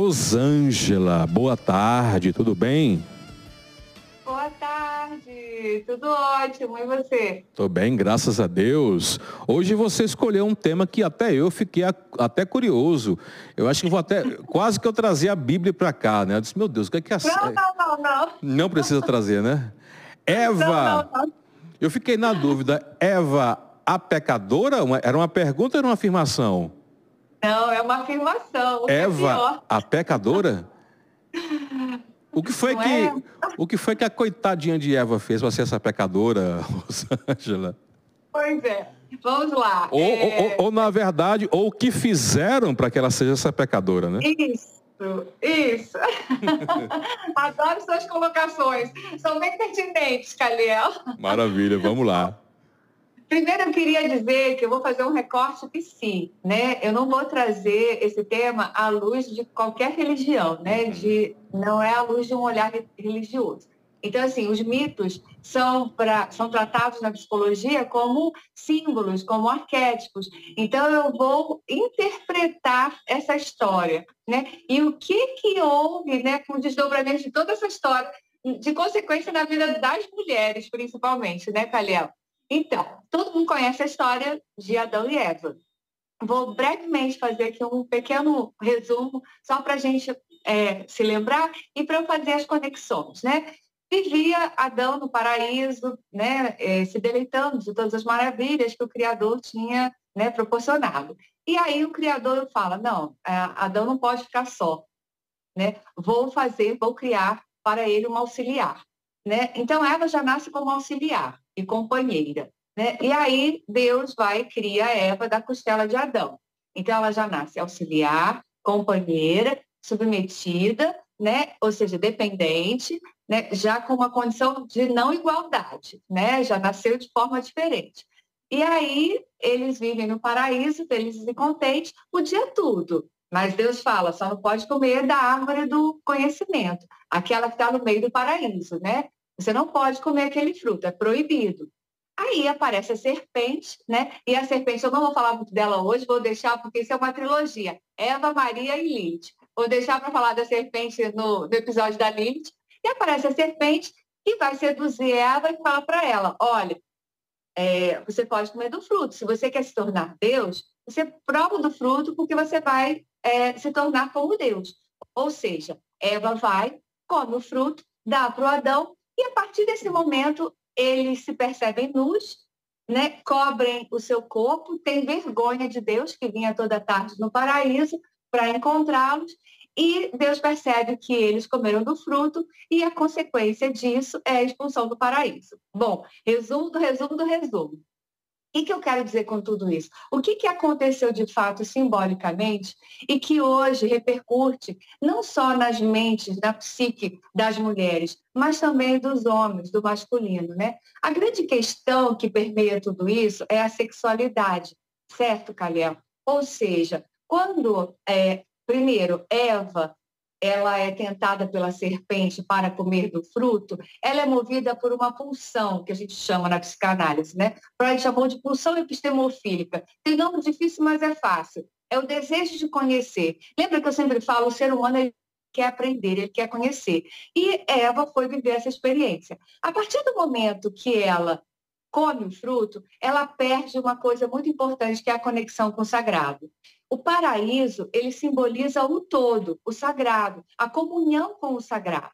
Rosângela, boa tarde, tudo bem? Boa tarde, tudo ótimo, e você? Tô bem, graças a Deus. Hoje você escolheu um tema que até eu fiquei até curioso. Eu acho que vou até, quase que eu trazia a Bíblia para cá, né? Eu disse, meu Deus, o que é que Não. Não precisa trazer, né? Não. Eva, eu fiquei na dúvida, Eva, a pecadora, era uma pergunta ou era uma afirmação? Não, é uma afirmação, o que é Eva, pior, a pecadora? O que foi não é? que, o que foi que a coitadinha de Eva fez para ser essa pecadora, Rosângela? Pois é, vamos lá. Ou, na verdade, ou o que fizeram para que ela seja essa pecadora, né? Isso. Adoro suas colocações, são bem pertinentes, Caliel. Maravilha, vamos lá. Primeiro, eu queria dizer que eu vou fazer um recorte psi, né? Eu não vou trazer esse tema à luz de qualquer religião, né? Não é à luz de um olhar religioso. Então, assim, os mitos são tratados na psicologia como símbolos, como arquétipos. Então, eu vou interpretar essa história, né? E o que houve, né, com o desdobramento de toda essa história, de consequência na vida das mulheres, principalmente, né, Caliel? Então, todo mundo conhece a história de Adão e Eva. Vou brevemente fazer aqui um pequeno resumo, só para a gente se lembrar e para eu fazer as conexões, né? Vivia Adão no paraíso, né, se deleitando de todas as maravilhas que o Criador tinha, né, proporcionado. E aí o Criador fala, não, Adão não pode ficar só, né? Vou criar para ele uma auxiliar, né? Então Eva já nasce como auxiliar e companheira, né? E aí Deus vai e cria Eva da costela de Adão. Então ela já nasce auxiliar, companheira, submetida, né? Ou seja, dependente, né? Já com uma condição de não igualdade, né? Já nasceu de forma diferente. E aí eles vivem no paraíso, felizes e contentes, o dia todo. Mas Deus fala, só não pode comer da árvore do conhecimento, aquela que está no meio do paraíso, né? Você não pode comer aquele fruto, é proibido. Aí aparece a serpente, né? E a serpente, eu não vou falar muito dela hoje, vou deixar, porque isso é uma trilogia. Eva, Maria e Lilith. Vou deixar para falar da serpente no episódio da Lilith. E aparece a serpente que vai seduzir Eva e fala para ela, olha, você pode comer do fruto. Se você quer se tornar Deus, você prova do fruto porque você vai se tornar como Deus. Ou seja, Eva vai, come o fruto, dá para o Adão, e a partir desse momento eles se percebem nus, né? Cobrem o seu corpo, têm vergonha de Deus, que vinha toda tarde no paraíso para encontrá-los, e Deus percebe que eles comeram do fruto e a consequência disso é a expulsão do paraíso. Bom, resumo do resumo do resumo. O que eu quero dizer com tudo isso? O que aconteceu de fato simbolicamente e que hoje repercute não só nas mentes, na psique das mulheres, mas também dos homens, do masculino, né? A grande questão que permeia tudo isso é a sexualidade, certo, Caliel? Ou seja, quando, primeiro, Eva ela é tentada pela serpente para comer do fruto, ela é movida por uma pulsão, que a gente chama na psicanálise, né? Freud chamou de pulsão epistemofílica. Tem nome difícil, mas é fácil. É o desejo de conhecer. Lembra que eu sempre falo, o ser humano ele quer aprender, ele quer conhecer. E Eva foi viver essa experiência. A partir do momento que ela come o fruto, ela perde uma coisa muito importante, que é a conexão com o sagrado. O paraíso, ele simboliza o todo, o sagrado, a comunhão com o sagrado.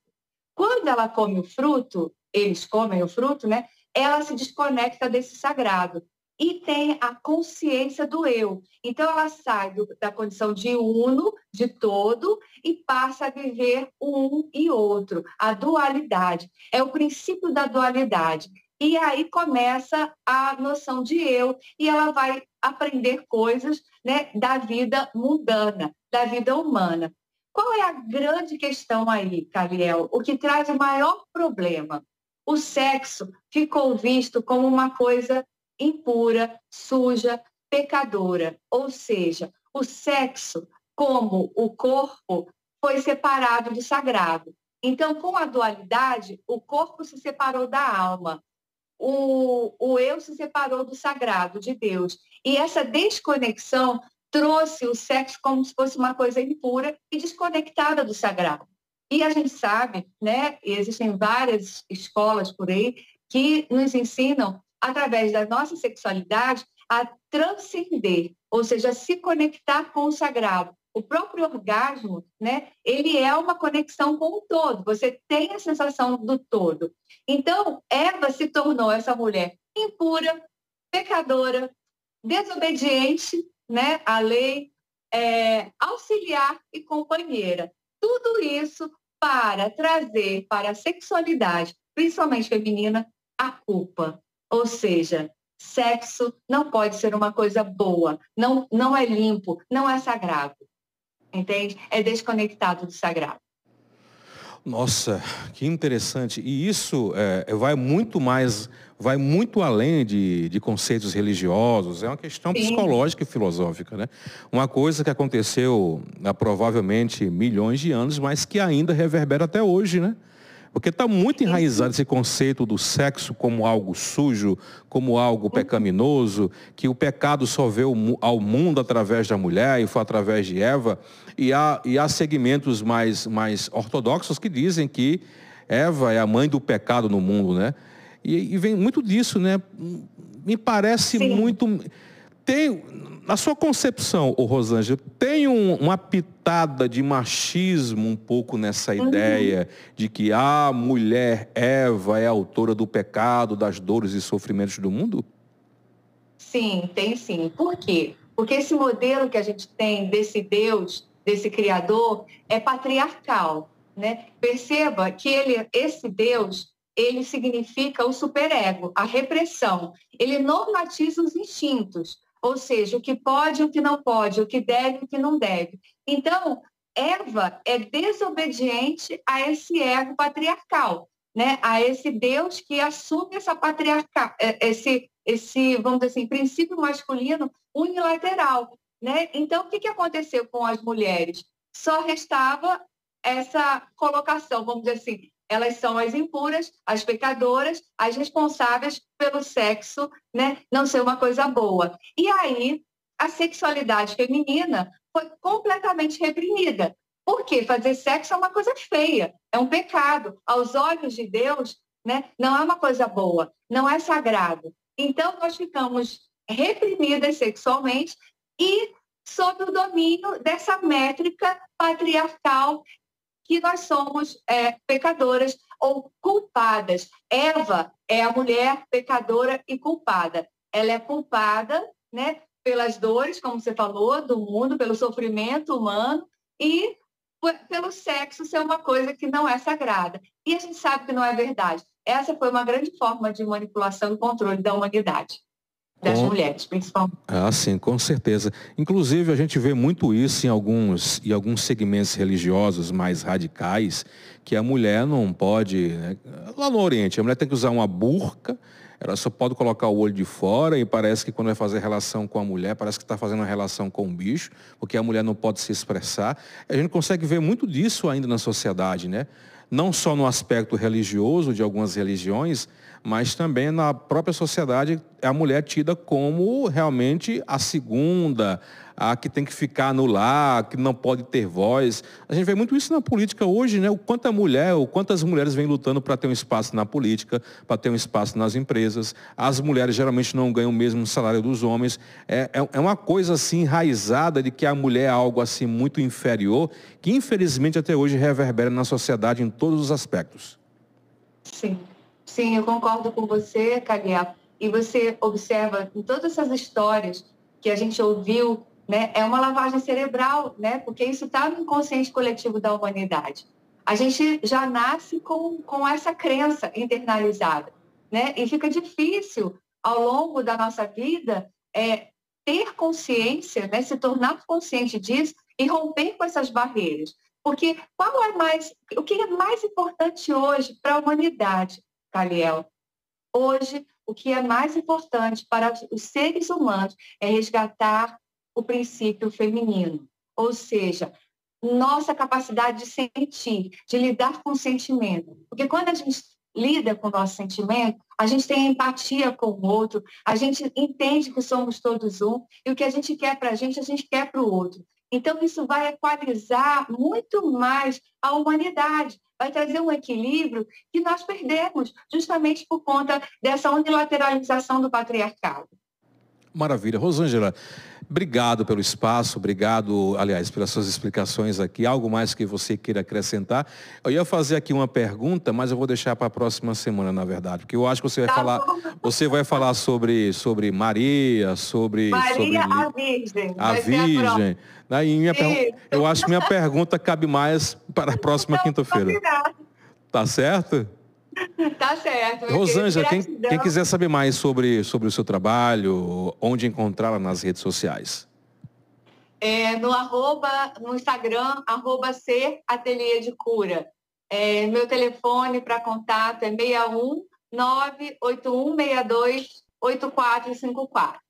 Quando ela come o fruto, eles comem o fruto, né? Ela se desconecta desse sagrado e tem a consciência do eu. Então, ela sai da condição de uno, de todo, e passa a viver um e outro, a dualidade. É o princípio da dualidade. E aí começa a noção de eu, e ela vai aprender coisas, né, da vida mundana, da vida humana. Qual é a grande questão aí, Caliel? O que traz o maior problema? O sexo ficou visto como uma coisa impura, suja, pecadora. Ou seja, o sexo, como o corpo, foi separado do sagrado. Então, com a dualidade, o corpo se separou da alma. O eu se separou do sagrado, de Deus. E essa desconexão trouxe o sexo como se fosse uma coisa impura e desconectada do sagrado. E a gente sabe, né, e existem várias escolas por aí que nos ensinam, através da nossa sexualidade, a transcender, ou seja, se conectar com o sagrado. O próprio orgasmo, né, ele é uma conexão com o todo, você tem a sensação do todo. Então, Eva se tornou essa mulher impura, pecadora, desobediente, né, à lei, auxiliar e companheira. Tudo isso para trazer para a sexualidade, principalmente feminina, a culpa. Ou seja, sexo não pode ser uma coisa boa, não é limpo, não é sagrado, entende? É desconectado do sagrado. Nossa, que interessante. E isso vai muito além de conceitos religiosos, é uma questão Sim. psicológica e filosófica, né? Uma coisa que aconteceu há provavelmente milhões de anos, mas que ainda reverbera até hoje, né? Porque está muito enraizado esse conceito do sexo como algo sujo, como algo pecaminoso, que o pecado só veio ao mundo através da mulher e foi através de Eva. E há segmentos mais ortodoxos que dizem que Eva é a mãe do pecado no mundo, né? E vem muito disso, né? Me parece Sim. muito... Na sua concepção, Rosângela, tem uma pitada de machismo um pouco nessa ideia de que a mulher Eva é autora do pecado, das dores e sofrimentos do mundo? Sim, tem sim. Por quê? Porque esse modelo que a gente tem desse Deus, desse Criador, é patriarcal, né? Perceba que esse Deus, ele significa o superego, a repressão. Ele normatiza os instintos, ou seja, o que pode, o que não pode, o que deve, o que não deve. Então, Eva é desobediente a esse ego patriarcal, né? A esse Deus que assume essa vamos dizer assim, princípio masculino unilateral, né? Então, o que aconteceu com as mulheres? Só restava essa colocação, vamos dizer assim, elas são as impuras, as pecadoras, as responsáveis pelo sexo, né, não ser uma coisa boa. E aí, a sexualidade feminina foi completamente reprimida. Por quê? Fazer sexo é uma coisa feia, é um pecado. Aos olhos de Deus, né, não é uma coisa boa, não é sagrado. Então, nós ficamos reprimidas sexualmente e sob o domínio dessa métrica patriarcal que nós somos pecadoras ou culpadas. Eva é a mulher pecadora e culpada. Ela é culpada, né, pelas dores, como você falou, do mundo, pelo sofrimento humano e pelo sexo ser uma coisa que não é sagrada. E a gente sabe que não é verdade. Essa foi uma grande forma de manipulação e controle da humanidade, das mulheres, principalmente. Ah, sim, com certeza. Inclusive, a gente vê muito isso em alguns segmentos religiosos mais radicais, que a mulher não pode... Né? Lá no Oriente, a mulher tem que usar uma burca, ela só pode colocar o olho de fora e parece que quando vai fazer relação com a mulher, parece que está fazendo uma relação com um bicho, porque a mulher não pode se expressar. A gente consegue ver muito disso ainda na sociedade, né? Não só no aspecto religioso de algumas religiões, mas também na própria sociedade a mulher é tida como realmente a segunda, a que tem que ficar no lar, que não pode ter voz. A gente vê muito isso na política hoje, né? O quantas mulheres vêm lutando para ter um espaço na política, para ter um espaço nas empresas. As mulheres geralmente não ganham o mesmo salário dos homens. É uma coisa assim enraizada de que a mulher é algo assim muito inferior, que infelizmente até hoje reverbera na sociedade em todos os aspectos. Sim, eu concordo com você, Caliel. E você observa em todas essas histórias que a gente ouviu, né, é uma lavagem cerebral, né, porque isso está no inconsciente coletivo da humanidade. A gente já nasce com essa crença internalizada, né, e fica difícil, ao longo da nossa vida, ter consciência, né, se tornar consciente disso e romper com essas barreiras. Porque o que é mais importante hoje para a humanidade, Caliel? Hoje, o que é mais importante para os seres humanos é resgatar o princípio feminino, ou seja, nossa capacidade de sentir, de lidar com o sentimento. Porque quando a gente lida com o nosso sentimento, a gente tem empatia com o outro, a gente entende que somos todos um, e o que a gente quer para a gente quer para o outro. Então, isso vai equalizar muito mais a humanidade, vai trazer um equilíbrio que nós perdemos, justamente por conta dessa unilateralização do patriarcado. Maravilha. Rosângela, obrigado pelo espaço, obrigado, aliás, pelas suas explicações aqui. Algo mais que você queira acrescentar? Eu ia fazer aqui uma pergunta, mas eu vou deixar para a próxima semana, na verdade, porque eu acho que você vai falar sobre Maria, Maria, a Virgem. A Virgem. Eu acho que minha pergunta cabe mais para a próxima quinta-feira. Tá certo? Tá certo. Rosângela, quem quiser saber mais sobre o seu trabalho, onde encontrá-la nas redes sociais? No Instagram, @ser ateliê de cura. Meu telefone para contato é 61 98162 8454.